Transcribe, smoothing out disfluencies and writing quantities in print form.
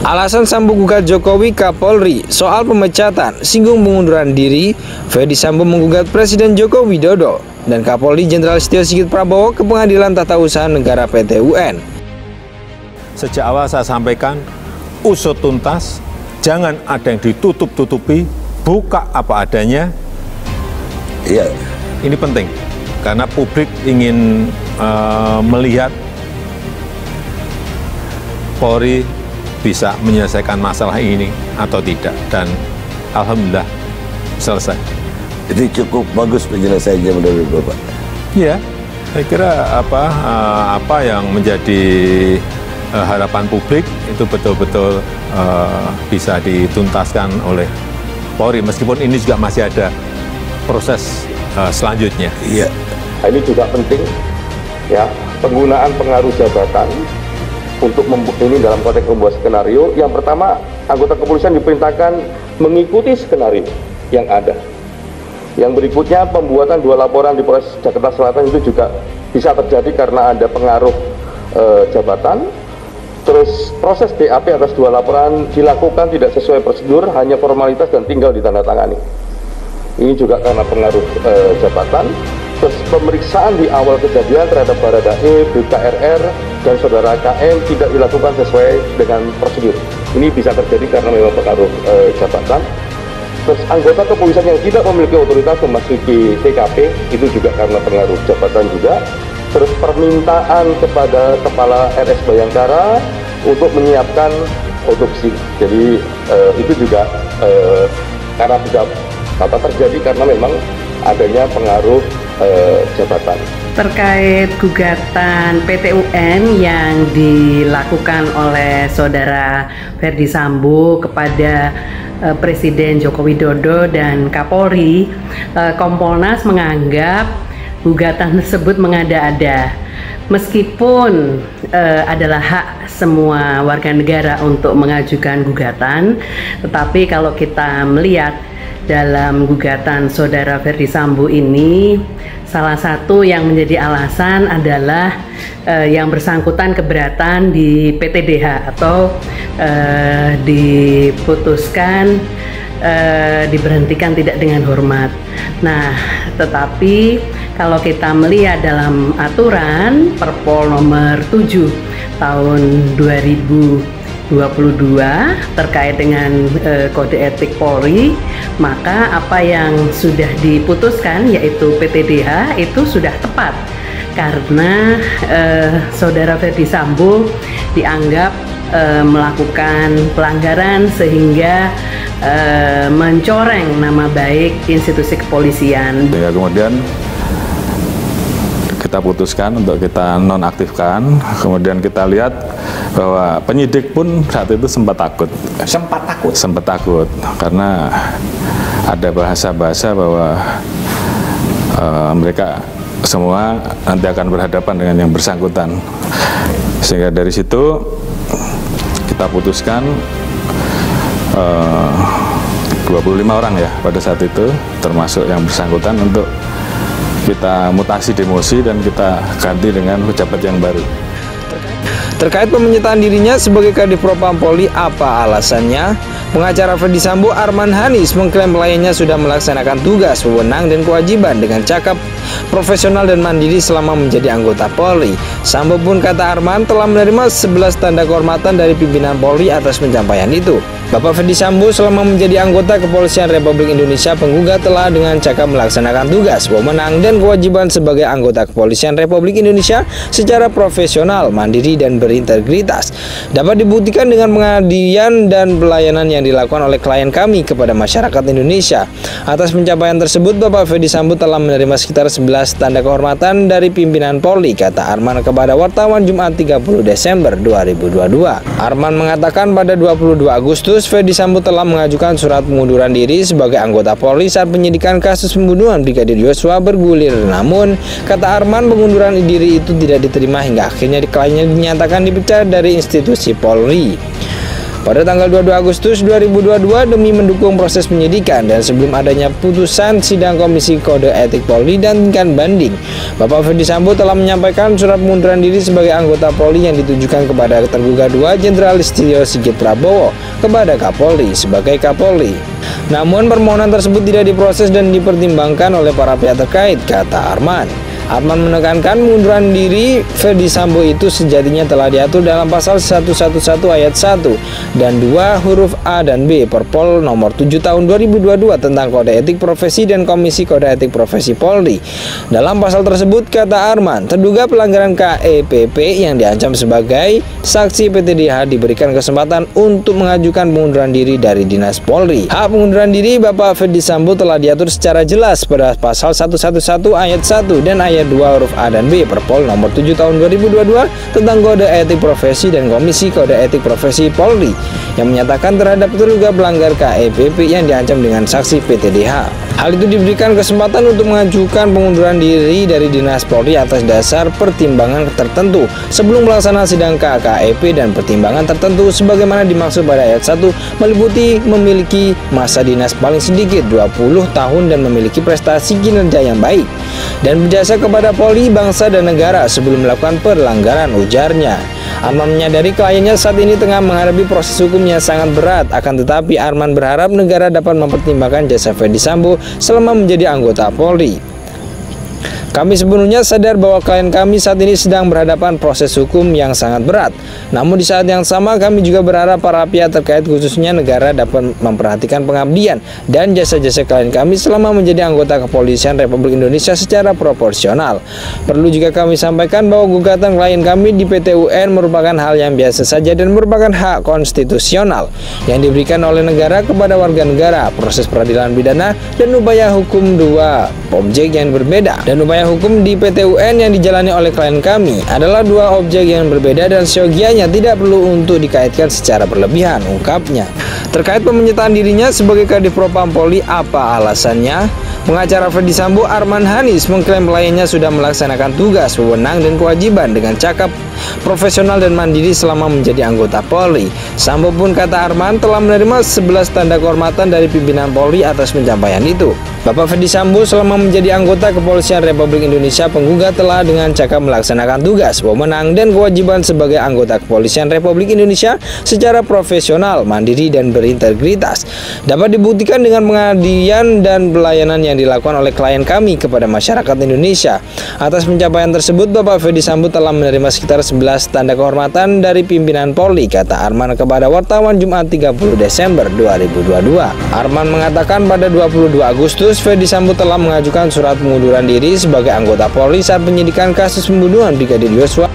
Alasan Sambo gugat Jokowi Kapolri soal pemecatan, singgung pengunduran diri. Ferdi Sambo menggugat Presiden Joko Widodo dan Kapolri Jenderal Listio Sigit Prabowo ke Pengadilan Tata Usaha Negara PT UN. Sejak awal saya sampaikan, usut tuntas, jangan ada yang ditutup-tutupi, buka apa adanya. Iya. Ini penting, karena publik ingin melihat Polri bisa menyelesaikan masalah ini atau tidak, dan alhamdulillah selesai. Itu cukup bagus penyelesaiannya menurut Bapak? Iya, saya kira apa yang menjadi harapan publik itu betul-betul bisa dituntaskan oleh Polri, meskipun ini juga masih ada proses selanjutnya. Iya. Ini juga penting, ya, penggunaan pengaruh jabatan untuk ini dalam konteks membuat skenario. Yang pertama, anggota kepolisian diperintahkan mengikuti skenario yang ada. Yang berikutnya, pembuatan 2 laporan di Polres Jakarta Selatan itu juga bisa terjadi karena ada pengaruh jabatan. Terus proses BAP atas 2 laporan dilakukan tidak sesuai prosedur, hanya formalitas dan tinggal ditandatangani. Ini juga karena pengaruh jabatan. Terus pemeriksaan di awal kejadian terhadap Baradae, BKRR, dan saudara KM tidak dilakukan sesuai dengan prosedur. Ini bisa terjadi karena memang pengaruh jabatan. Terus anggota kepolisian yang tidak memiliki otoritas memasuki TKP itu juga karena pengaruh jabatan juga. Terus permintaan kepada Kepala RS Bayangkara untuk menyiapkan otopsi. Jadi itu juga karena tidak terjadi karena memang adanya pengaruh jabatan. Terkait gugatan PT UN yang dilakukan oleh saudara Ferdi Sambo kepada Presiden Joko Widodo dan Kapolri, Kompolnas menganggap gugatan tersebut mengada-ada. Meskipun adalah hak semua warga negara untuk mengajukan gugatan, tetapi kalau kita melihat dalam gugatan saudara Ferdi Sambo ini, salah satu yang menjadi alasan adalah yang bersangkutan keberatan di PTDH atau diputuskan diberhentikan tidak dengan hormat. Nah, tetapi kalau kita melihat dalam aturan Perpol nomor 7 tahun 2022 terkait dengan kode etik Polri, maka apa yang sudah diputuskan yaitu PTDH itu sudah tepat karena saudara Ferdi Sambo dianggap melakukan pelanggaran sehingga mencoreng nama baik institusi kepolisian. Ya, kemudian kita putuskan untuk kita nonaktifkan. Kemudian kita lihat bahwa penyidik pun saat itu sempat takut. Sempat takut karena ada bahasa-bahasa bahwa mereka semua nanti akan berhadapan dengan yang bersangkutan. Sehingga dari situ kita putuskan 25 orang ya pada saat itu, termasuk yang bersangkutan, untuk kita mutasi demosi dan kita ganti dengan pejabat yang baru. Terkait pemenyertaan dirinya sebagai Kadif Propam Polri, apa alasannya? Pengacara Ferdi Sambo Arman Hanis mengklaim kliennya sudah melaksanakan tugas, wewenang, dan kewajiban dengan cakap, profesional, dan mandiri selama menjadi anggota Polri. Sambo pun, kata Arman, telah menerima 11 tanda kehormatan dari pimpinan Polri atas pencapaian itu. Bapak Ferdi Sambo selama menjadi anggota Kepolisian Republik Indonesia, penggugat telah dengan cakap melaksanakan tugas, wewenang, dan kewajiban sebagai anggota Kepolisian Republik Indonesia secara profesional, mandiri, dan berintegritas. Dapat dibuktikan dengan pengabdian dan pelayanan yang dilakukan oleh klien kami kepada masyarakat Indonesia. Atas pencapaian tersebut, Bapak Ferdi Sambo telah menerima sekitar 11 tanda kehormatan dari pimpinan Polri, kata Arman kepada wartawan Jumat 30 Desember 2022. Arman mengatakan pada 22 Agustus Ferdi Sambo telah mengajukan surat pengunduran diri sebagai anggota Polri saat penyidikan kasus pembunuhan Brigadir Yosua bergulir. Namun, kata Arman, pengunduran diri itu tidak diterima hingga akhirnya kliennya dinyatakan dipecat dari institusi Polri. pada tanggal 22 Agustus 2022 demi mendukung proses penyidikan dan sebelum adanya putusan sidang Komisi Kode Etik Polri dan tingkat banding, Bapak Ferdi Sambo telah menyampaikan surat pengunduran diri sebagai anggota Polri yang ditujukan kepada terduga 2 Jenderal Listio Sigit Prabowo kepada Kapolri sebagai Kapolri. Namun permohonan tersebut tidak diproses dan dipertimbangkan oleh para pihak terkait, kata Arman. Arman menekankan pengunduran diri Ferdi Sambo itu sejatinya telah diatur dalam pasal 111 ayat 1 dan 2 huruf A dan B Perpol nomor 7 tahun 2022 tentang Kode Etik Profesi dan Komisi Kode Etik Profesi Polri. Dalam pasal tersebut, kata Arman, terduga pelanggaran KEPP yang diancam sebagai saksi PTDH diberikan kesempatan untuk mengajukan pengunduran diri dari Dinas Polri. Hak pengunduran diri Bapak Ferdi Sambo telah diatur secara jelas pada pasal 111 ayat 1 dan ayat 2 huruf A dan B Perpol nomor 7 tahun 2022 tentang Kode Etik Profesi dan Komisi Kode Etik Profesi Polri yang menyatakan terhadap terduga pelanggar KEPP yang diancam dengan saksi PTDH. Hal itu diberikan kesempatan untuk mengajukan pengunduran diri dari Dinas Polri atas dasar pertimbangan tertentu sebelum pelaksanaan sidang KKEP dan pertimbangan tertentu sebagaimana dimaksud pada ayat 1 meliputi memiliki masa dinas paling sedikit 20 tahun dan memiliki prestasi kinerja yang baik dan berjasa kepada Polri, bangsa dan negara sebelum melakukan pelanggaran, ujarnya. Arman menyadari kliennya saat ini tengah menghadapi proses hukum yang sangat berat, akan tetapi Arman berharap negara dapat mempertimbangkan jasa Ferdi Sambo selama menjadi anggota Polri. Kami sepenuhnya sadar bahwa klien kami saat ini sedang berhadapan proses hukum yang sangat berat. Namun di saat yang sama kami juga berharap para pihak terkait khususnya negara dapat memperhatikan pengabdian dan jasa-jasa klien kami selama menjadi anggota Kepolisian Republik Indonesia secara proporsional. Perlu juga kami sampaikan bahwa gugatan klien kami di PT UN merupakan hal yang biasa saja dan merupakan hak konstitusional yang diberikan oleh negara kepada warga negara. Proses peradilan pidana dan upaya hukum dua objek yang berbeda dan upaya hukum di PT UN yang dijalani oleh klien kami adalah dua objek yang berbeda dan seyogianya tidak perlu untuk dikaitkan secara berlebihan, ungkapnya. Terkait pemenyertaan dirinya sebagai Kadif Propam Polri, apa alasannya? Pengacara Ferdi Sambo Arman Hanis mengklaim kliennya sudah melaksanakan tugas, wewenang dan kewajiban dengan cakap, profesional dan mandiri selama menjadi anggota Polri. Sambo pun, kata Arman, telah menerima 11 tanda kehormatan dari pimpinan Polri atas pencapaian itu. Bapak Ferdi Sambo selama menjadi anggota Kepolisian Republik Indonesia penggugat telah dengan cakap melaksanakan tugas, wewenang dan kewajiban sebagai anggota Kepolisian Republik Indonesia secara profesional, mandiri dan berintegritas. Dapat dibuktikan dengan pengabdian dan pelayanan yang dilakukan oleh klien kami kepada masyarakat Indonesia. Atas pencapaian tersebut, Bapak Ferdi Sambo telah menerima sekitar 11 tanda kehormatan dari pimpinan Polri, kata Arman kepada wartawan Jumat 30 Desember 2022. Arman mengatakan pada 22 Agustus Ferdi Sambo telah mengajukan surat pengunduran diri sebagai anggota Polri saat penyidikan kasus pembunuhan Brigadir Yosua